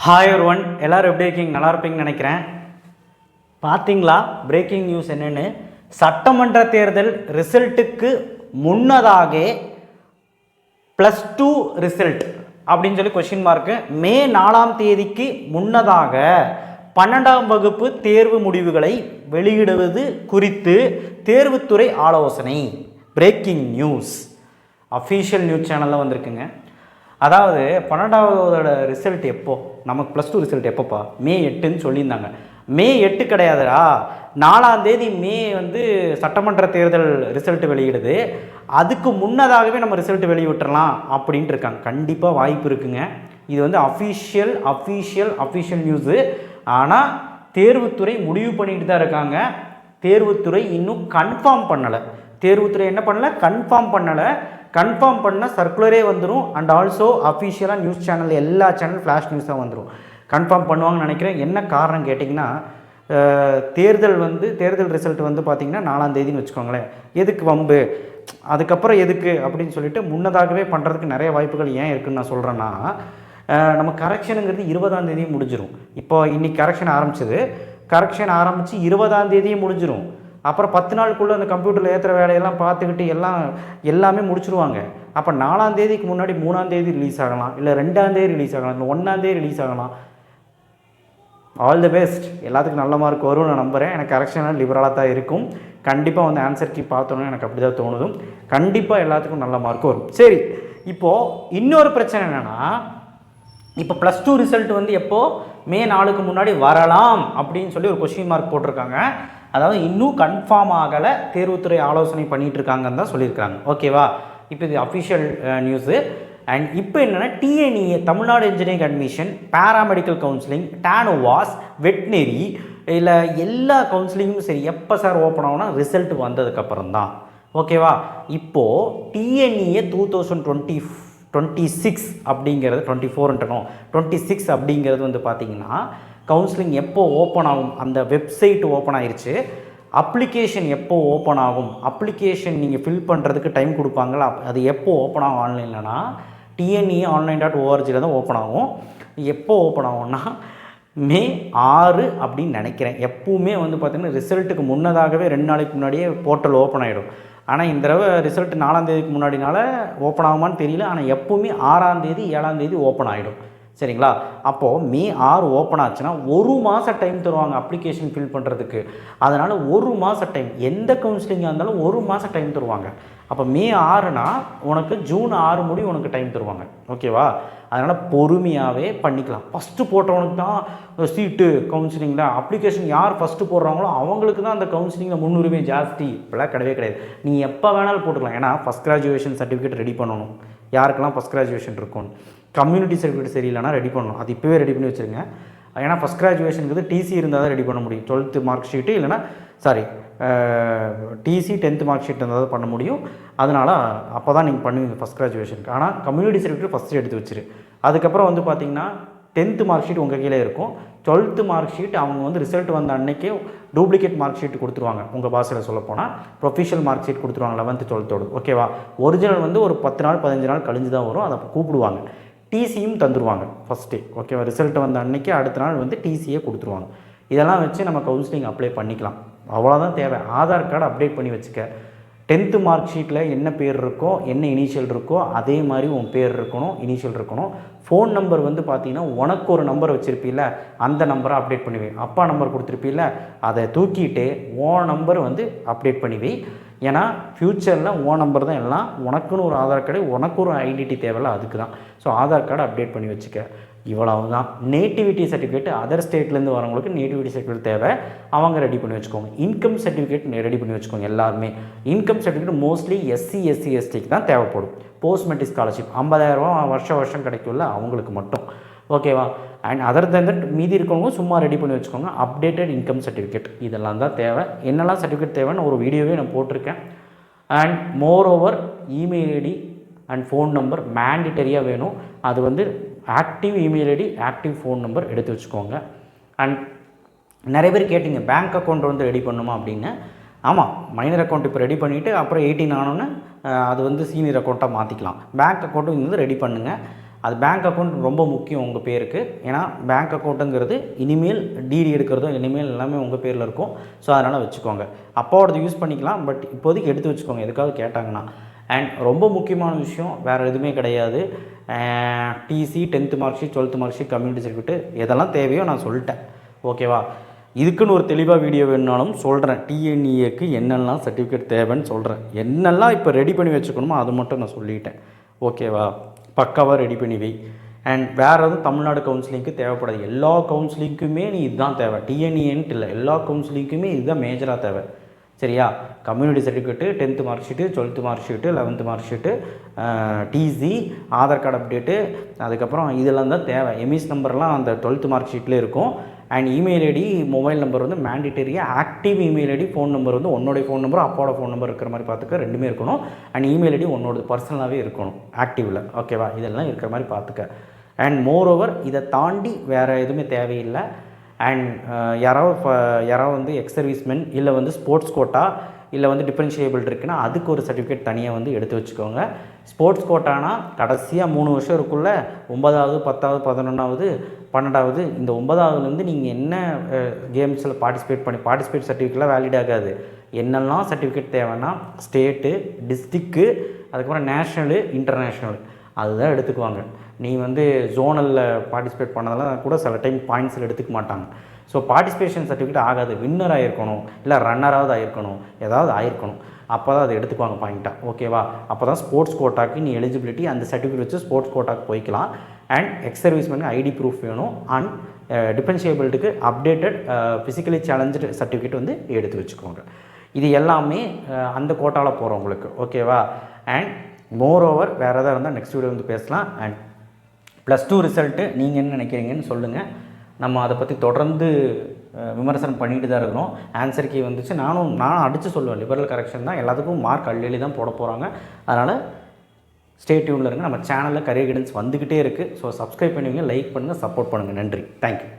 Hi ஒருவன் எல்லோரும் எப்படி இருக்கீங்க? நல்லா இருப்பீங்கன்னு நினைக்கிறேன். பார்த்தீங்களா பிரேக்கிங் நியூஸ் என்னென்னு? சட்டமன்ற தேர்தல் ரிசல்ட்டுக்கு முன்னதாக +2 ரிசல்ட் அப்படின்னு சொல்லி கொஸ்டின் மார்க்கு மே 4ஆம் தேதிக்கு முன்னதாக 12ஆம் வகுப்பு தேர்வு முடிவுகளை வெளியிடுவது குறித்து தேர்வுத்துறை ஆலோசனை. பிரேக்கிங் நியூஸ் அஃபீஷியல் நியூஸ் சேனலில் வந்திருக்குங்க. அதாவது 12ஆவதோட ரிசல்ட் எப்போ? நமக்கு +2 ரிசல்ட் எப்போப்பா? மே 8ன்னு சொல்லியிருந்தாங்க. மே 8 கிடையாதுடா, 4ஆம் தேதி மே சட்டமன்ற தேர்தல் ரிசல்ட் வெளியிடுது. அதுக்கு முன்னதாகவே நம்ம ரிசல்ட் வெளியிட்டுறலாம் அப்படின்ட்டு இருக்காங்க. கண்டிப்பாக வாய்ப்பு இருக்குங்க. இது அஃபீஷியல் நியூஸு. ஆனால் தேர்வுத்துறை முடிவு பண்ணிட்டு தான் இருக்காங்க. தேர்வுத்துறை இன்னும் கன்ஃபார்ம் பண்ணலை. தேர்வுத்துறை என்ன பண்ணலை? கன்ஃபார்ம் பண்ண சர்க்குலரே வந்துடும். அண்ட் ஆல்சோ அஃபிஷியலாக நியூஸ் சேனல், எல்லா சேனல் ஃப்ளாஷ் நியூஸாக வந்துடும். கன்ஃபார்ம் பண்ணுவாங்கன்னு நினைக்கிறேன். என்ன காரணம் கேட்டிங்கன்னா, தேர்தல் ரிசல்ட் பார்த்திங்கன்னா 4ஆம் தேதின்னு வச்சுக்கோங்களேன். எதுக்கு வம்பு, அதுக்கப்புறம் எதுக்கு அப்படின்னு சொல்லிட்டு முன்னதாகவே பண்ணுறதுக்கு நிறைய வாய்ப்புகள் ஏன் இருக்குதுன்னு நான் சொல்கிறேன்னா, நம்ம கரெக்ஷனுங்கிறது 20ஆம் தேதியே முடிஞ்சிடும். இப்போ இன்றைக்கி கரெக்ஷன் ஆரம்பித்து 20ஆம் தேதியே முடிஞ்சிடும். அப்புறம் 10 நாளுக்குள்ளே அந்த கம்ப்யூட்டரில் ஏற்றுற வேலையெல்லாம் பார்த்துக்கிட்டு எல்லாமே முடிச்சுருவாங்க. அப்போ 4ஆம் தேதிக்கு முன்னாடி 3ஆம் தேதி ரிலீஸ் ஆகலாம், இல்லை 2ஆம் தேதி ரிலீஸ் ஆகலாம், இல்லை 1ஆம் தேதி ரிலீஸ் ஆகலாம். All the best. எல்லாத்துக்கும் நல்ல மார்க் வரும்னு நான் நம்புகிறேன். எனக்கு கரெக்ஷனாக லிபரலாக தான் இருக்கும். கண்டிப்பாக ஆன்சர் கீ பார்த்தோன்னு எனக்கு அப்படி தான் தோணுதும். கண்டிப்பாக எல்லாத்துக்கும் நல்ல மார்க் வரும். சரி, இப்போது இன்னொரு பிரச்சனை என்னென்னா, இப்போ +2 ரிசல்ட் எப்போது? மே 4க்கு முன்னாடி வரலாம் அப்படின்னு சொல்லி ஒரு கொஸ்டின் மார்க் போட்டிருக்காங்க. அதாவது இன்னும் கன்ஃபார்ம் ஆகலை, தேர்வுத்துறை ஆலோசனை பண்ணிகிட்டு இருக்காங்கன்னு தான் சொல்லியிருக்காங்க. ஓகேவா? இப்போ இது அஃபிஷியல் நியூஸு. அண்ட் இப்போ என்னென்னா, TNEA Tamil Nadu engineering admission, paramedical counselling, டானோவாஸ், வெட்னரி, இல்லை எல்லா கவுன்சிலிங்கும் சரி எப்போ சார் ஓப்பன் ஆகும்னா ரிசல்ட் வந்ததுக்கப்புறம் தான். ஓகேவா? இப்போது டிஎன்இஏ 2026 அப்படிங்கிறது 26 அப்படிங்கிறது பார்த்திங்கன்னா, கவுன்சிலிங் எப்போ ஓப்பன் ஆகும்? அந்த வெப்சைட் ஓப்பன் ஆயிடுச்சு. அப்ளிகேஷன் எப்போ ஓப்பன் ஆகும்? அப்ளிகேஷன் நீங்கள் ஃபில் பண்ணுறதுக்கு டைம் கொடுப்பாங்களா? அது எப்போ ஓப்பன் ஆகும் ஆன்லைன்லனா? tne.online.org தான் ஓப்பன் ஆகும். எப்போ ஓப்பன் ஆகும்னா மே 6 அப்படின்னு நினைக்கிறேன். எப்பவுமே பார்த்திங்கன்னா ரிசல்ட்டுக்கு முன்னதாகவே 2 நாளைக்கு முன்னாடியே போர்ட்டல் ஓப்பன் ஆகிடும். ஆனால் இந்த தடவை ரிசல்ட் 4ஆம் தேதிக்கு முன்னாடினால ஓப்பன் ஆகுமான்னு தெரியல. ஆனால் எப்பவுமே 6ஆம் தேதி 7ஆம் தேதி ஓப்பன் ஆகிடும். சரிங்களா? அப்போது மே 6 ஓப்பன் ஆச்சுன்னா 1 மாதம் டைம் தருவாங்க அப்ளிகேஷன் ஃபில் பண்ணுறதுக்கு. அதனால் 1 மாதம் டைம், எந்த கவுன்சிலிங்காக இருந்தாலும் 1 மாதம் டைம் தருவாங்க. அப்போ மே 6னா உனக்கு ஜூன் 6 முடி உனக்கு டைம் தருவாங்க. ஓகேவா? அதனால் பொறுமையாகவே பண்ணிக்கலாம். ஃபஸ்ட்டு போட்டவனுக்கு தான் சீட்டு கவுன்சிலிங்கில். அப்ளிகேஷன் யார் ஃபஸ்ட்டு போடுறாங்களோ அவங்களுக்கு தான் அந்த கவுன்சிலிங்கில் முன்னுரிமை ஜாஸ்தி. இப்போலாம் கிடையவே. நீ எப்போ வேணாலும் போட்டுக்கலாம். ஏன்னா ஃபஸ்ட் கிராஜுவேஷன் சர்டிஃபிகேட் ரெடி பண்ணணும். யாருக்கெல்லாம் ஃபஸ்ட் கிராஜுவேஷன் இருக்கும்னு. கம்யூனிட்டி சர்டிஃபிகேட் சரியில்லைனா ரெடி பண்ணணும். அது இப்போவே ரெடி பண்ணி வச்சுருங்க. ஏன்னா ஃபஸ்ட் கிராஜுவேஷனுக்கு டிசி இருந்தால் தான் ரெடி பண்ண முடியும். 12th மார்க் ஷீட்டு இல்லைனா டிசி 10th மார்க் ஷீட் இருந்தால் தான் பண்ண முடியும். அதனால் அப்போ தான் நீங்கள் பண்ணுவீங்க ஃபஸ்ட் கிராஜுவேஷனுக்கு. ஆனால் கம்யூனிட்டி சர்டிஃபிகேட் ஃபஸ்ட்டு எடுத்து வச்சுரு. அதுக்கப்புறம் பார்த்திங்கன்னா 10th மார்க் ஷீட் உங்கள் கீழே இருக்கும். 12th மார்க் ஷீட் அவங்க ரிசல்ட் வந்த அன்றைக்கே டூப்ளிகேட் மார்க் ஷீட் கொடுத்துருவாங்க. உங்கள் பாஷையில் சொல்லப்போனால் ப்ரொஃபஷனல் மார்க் ஷீட் கொடுத்துருவாங்க 11th 12th. ஓகேவா? ஒரிஜினல் ஒரு 10 நாள் 15 நாள் கழிஞ்சு தான் வரும். அதை கூப்பிடுவாங்க. டிசியும் தந்துடுவாங்க ஃபஸ்ட்டே. ஓகேவா? ரிசல்ட் வந்த அன்றைக்கி அடுத்த நாள் டிசியே கொடுத்துருவாங்க. இதெல்லாம் வச்சு நம்ம கவுன்சிலிங் அப்ளை பண்ணிக்கலாம். அவ்வளோதான் தேவை. ஆதார் கார்டு அப்டேட் பண்ணி வச்சுக்க. 10th மார்க் ஷீட்டில் என்ன பேர் இருக்கோ, என்ன இனிஷியல் இருக்கோ அதே மாதிரி உன் பேர் இருக்கணும், இனிஷியல் இருக்கணும். ஃபோன் நம்பர் பார்த்திங்கன்னா உனக்கு ஒரு நம்பர் வச்சுருப்பீல்ல, அந்த நம்பரை அப்டேட் பண்ணி வை. அப்பா நம்பர் கொடுத்துருப்பீல்ல, அதை தூக்கிட்டு உன் நம்பர் அப்டேட் பண்ணி வை. ஏன்னா ஃப்யூச்சரில் உன் நம்பர் தான் எல்லாம். உனக்குன்னு ஒரு ஆதார் கார்டு, உனக்கு ஒரு ஐடென்டிட்டி தேவையில்ல, அதுக்கு தான். ஸோ ஆதார் கார்டு அப்டேட் பண்ணி வச்சுக்க. இவ்வளவு தான். நேட்டிவிட்டி சர்டிஃபிகேட் அதர் ஸ்டேட்லேருந்து வரவங்களுக்கு நேட்டிவிட்டி சர்டிஃபிகேட் தேவை, அவங்க ரெடி பண்ணி வச்சுக்கோங்க. இன்கம் சர்டிஃபிகேட் ரெடி பண்ணி வச்சுக்கோங்க எல்லாருமே. இன்கம் சர்டிஃபிகேட் மோஸ்ட்லி எஸ்சி எஸ்டிக்கு தான் தேவைப்படும். போஸ்ட் மெட்ரிக் ஸ்காலர்ஷிப் 50,000 வருஷம் கிடைக்கும்ல, அவங்களுக்கு மட்டும். ஓகேவா? அண்ட் அதர் தென் தட் மீதி இருக்கவங்க சும்மா ரெடி பண்ணி வச்சுக்கோங்க. அப்டேட்டட் இன்கம் சர்டிஃபிகேட் இதெல்லாம் தான் தேவை. என்னெல்லாம் சர்டிஃபிகேட் தேவைன்னு ஒரு வீடியோவே நான் போட்டிருக்கேன். And moreover email ID and phone number மேண்டிட்டரியாக வேணும். அது active email ID, active phone number எடுத்து வச்சுக்கோங்க. அண்ட் நிறைய பேர் கேட்டிங்க பேங்க் அக்கௌண்ட் ரெடி பண்ணுமா அப்படின்னு. ஆமாம், மைனர் அக்கௌண்ட் இப்போ ரெடி பண்ணிவிட்டு அப்புறம் 18 ஆனோன்னு அது சீனியர் அக்கௌண்ட்டாக மாற்றிக்கலாம். பேங்க் அக்கௌண்ட்டும் ரெடி பண்ணுங்கள். அது பேங்க் அக்கௌண்ட் ரொம்ப முக்கியம் உங்கள் பேருக்கு. ஏன்னா பேங்க் அக்கௌண்ட்டுங்கிறது இனிமேல் டிடி எடுக்கிறதும் இனிமேல் எல்லாமே உங்கள் பேரில் இருக்கும். ஸோ அதனால் வச்சுக்கோங்க. அப்பாவோடது யூஸ் பண்ணிக்கலாம், பட் இப்போதைக்கு எடுத்து வச்சுக்கோங்க எதுக்காவது கேட்டாங்கன்னா. அண்ட் ரொம்ப முக்கியமான விஷயம் வேறு எதுவுமே கிடையாது. TC, 10th mark sheet, 12th mark sheet, community certificate எதெல்லாம் தேவையோ நான் சொல்லிட்டேன். ஓகேவா? இதுக்குன்னு ஒரு தெளிவாக வீடியோ வேணுனாலும் சொல்கிறேன். டிஎன்இஏக்கு என்னெல்லாம் சர்டிஃபிகேட் தேவைன்னு சொல்கிறேன். என்னெல்லாம் இப்போ ரெடி பண்ணி வச்சுக்கணுமோ அது மட்டும் நான் சொல்லிட்டேன். ஓகேவா? பக்காவாக ரெடி பண்ணி வை. அண்ட் வேறு எதுவும் தமிழ்நாடு கவுன்சிலிங்க்கு தேவைப்படாது. எல்லா கவுன்சிலிங்க்குமே நீ இதுதான் தேவை. டிஎன்இஏன்ட்டு இல்லை, எல்லா கவுன்சிலிங்க்குமே இதுதான் மேஜராக தேவை. சரியா? Community certificate, 10th mark sheet, 12th mark sheet, 11th mark sheet, TC, Aadhaar card update, அதுக்கப்புறம் இதெல்லாம் தான் தேவை. எம்இஸ் நம்பர்லாம் அந்த 12th மார்க் ஷீட்டில் இருக்கும். And email ID, mobile number வந்து மேண்டிட்டரியாக active email ID, phone number வந்து உன்னோடைய ஃபோன் நம்பர், அப்பாவோட ஃபோன் நம்பர் இருக்கிற மாதிரி பார்த்துக்க. ரெண்டுமே இருக்கணும். அண்ட் இமெயில் ஐடி உன்னோட பர்சனலாகவே இருக்கணும் ஆக்டிவில். ஓகேவா? இதெல்லாம் இருக்கிற மாதிரி பார்த்துக்க. அண்ட் மோரோவர் இதை தாண்டி வேறு எதுவுமே தேவையில்லை. அண்ட் யாராவது வந்து எக்ஸ் சர்வீஸ்மென் இல்லை வந்து ஸ்போர்ட்ஸ் கோட்டா இல்லை வந்து டிஃபரன்ஷியபிள் இருக்குன்னா அதுக்கு ஒரு சர்டிஃபிகேட் தனியாக வந்து எடுத்து வச்சுக்கோங்க. ஸ்போர்ட்ஸ் கோட்டானா கடைசியாக 3 வருஷம் இருக்குள்ள 9வது, 10வது, 11வது, 12வது, இந்த 9வதுலேருந்து நீங்கள் என்ன கேம்ஸில் பார்ட்டிசிபேட் சர்டிஃபிகேட்லாம் வேலிட் ஆகாது. என்னெல்லாம் சர்டிஃபிகேட் தேவைன்னா ஸ்டேட்டு, டிஸ்ட்ரிக்கு, அதுக்கப்புறம் நேஷ்னலு, இன்டர்நேஷ்னல் அதுதான் எடுத்துக்குவாங்க. நீ வந்து ஜோனலில் பார்ட்டிசிபேட் பண்ணதெல்லாம் கூட சில டைம் பாயிண்ட்ஸில் எடுத்துக்க மாட்டாங்க. ஸோ பார்ட்டிசிபேஷன் சர்டிஃபிகேட் ஆகாது. வின்னர் ஆகிருக்கணும், இல்லை ரன்னராவது ஆகிருக்கணும், ஏதாவது ஆகிருக்கணும். அப்போ தான் அதை எடுத்துக்குவாங்க பாயிண்ட்டாக. ஓகேவா? அப்போ தான் ஸ்போர்ட்ஸ் கோட்டாக்கு நீ எலிஜிபிலிட்டி, அந்த சர்டிஃபிகேட் வச்சு ஸ்போர்ட்ஸ் கோட்டாக்கு போய்க்கலாம். அண்ட் எக்ஸ் சர்வீஸ்மேனுக்கு ஐடி ப்ரூஃப் வேணும். அண்ட் டிஃபரன்ஷியபிலிட்டிக்கு அப்டேட்டட் ஃபிசிக்கலி சேலஞ்சு சர்டிஃபிகேட் வந்து எடுத்து வச்சுக்கோங்க. இது எல்லாமே அந்த கோட்டாவில் போகிறவங்களுக்கு. ஓகேவா? அண்ட் மோரோவர் வேறு எதாவது இருந்தால் நெக்ஸ்ட் வீடியோ வந்து பேசலாம். அண்ட் +2 ரிசல்ட்டு நீங்கள் என்ன நினைக்கிறீங்கன்னு சொல்லுங்கள். நம்ம அதை பற்றி தொடர்ந்து விமர்சனம் பண்ணிட்டு தான் இருக்கிறோம். ஆன்சர் கீ வந்துச்சு, நானும் அடித்து சொல்லுவேன். லிபரல் கரெக்ஷன் தான், எல்லாத்துக்கும் மார்க் அள்ளி தான் போட போகிறாங்க. அதனால் ஸ்டே டியூனில் இருங்க. நம்ம சேனலில் கரியர் கைடன்ஸ் வந்துக்கிட்டே இருக்குது. ஸோ சப்ஸ்கிரைப் பண்ணுவீங்க, லைக் பண்ணுங்கள், சப்போர்ட் பண்ணுங்கள். நன்றி. தேங்க்யூ.